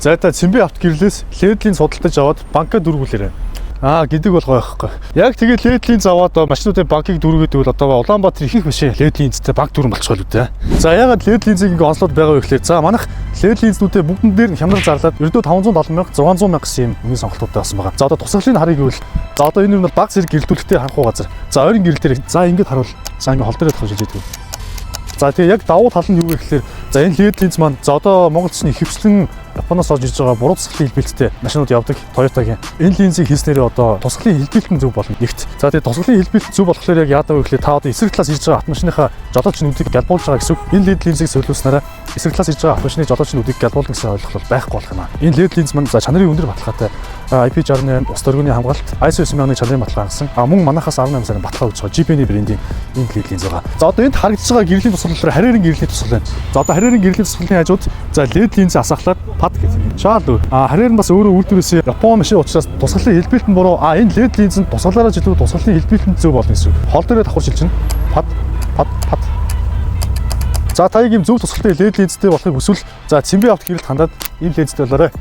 За та цэмбэ авт гэрлээс ледлийн судалтаж аваад банкаа дүүргүүлээрэй. Гэдэг болгоо байхгүй. Яг тэгээд ледлийн заваад машинуудын банкыг дүүргээд бол одоо Улаанбаатар ихэнх машин ледлийн эзэнтэй банк дүүрэн болчихвол үү те. За ягаад ледлийн эзэг ингээ онцлоод байгаа вэ гэхээр за манайх ледлийн эзнүүдээ бүгдэн дээр нь хямрал зарлаад ердөө 570 мянга 600 мянга гэсэн юм үнийн сонголтуудтай болсон байгаа. За одоо тусгалын харыг гэвэл за одоо энэ нь бол баг зэрэг гэрэлтүүлэхтэй харанхуй газар. За ойрын гэрэл дээр за ингэж харуул. За ингээ хол дээрээ тохиолж идэв. За тэгээ яг давуу тал нь юу вэ гэхээр за энэ ледлийн маань за одоо Монголчны хөвчлэн Японоос орж ирж байгаа буруу тусгалын хэлбэлттэй машинууд явдаг Toyota-гийн энэ линзийг хийснээр одоо тусгалын хэлбэлт нь зөв болно нэгт. За тэгээ тусгалын хэлбэлт зөв болохоор яг яадаг вэ гэхээр та одоо эсрэг талаас ирж байгаа автомашиныхаа жолооч нүдийг галбуулж байгаа гэсэн үг. Энэ LED линзийг солиулснараа эсрэг талаас ирж байгаа автомашины жолооч нүдийг галбуулна гэсэн ойлголт байхгүй болох юм аа. Энэ LED линз маань за чанарын өндөр баталгаатай IP68 ус дөрвөний хамгаалалт ISO 9000-ны чанарын баталгаа хангасан. Мөн манахаас 18 сарын баталгаа өгч байгаа GPN брендийн энэ LED линз байгаа. За одоо энд харагдаж байгаа гэрлийн тусгалаар харьяарын гэрлийн тусгал байна. За одоо харьяарын гэрлийн тусгалын хажууд за LED линзээ асаахлаад пад гэдэг. Шаал үү. Харьяар нь бас өөрөө үйлдвэрээс Япон машин учраас тусгалын хэлбэлт нь буруу. Энэ LED линз нь тусгалаараа жилүү тусгалын хэлбэлт нь зөв болно гэсэн үг. Хол дээрээ давхар шилжин. Пад. За та ийм зөв тусгалтай LED линзтэй болохыг хүсвэл за цэмбэ авт гэрэлд хандаад ийм линзтэй болоорой.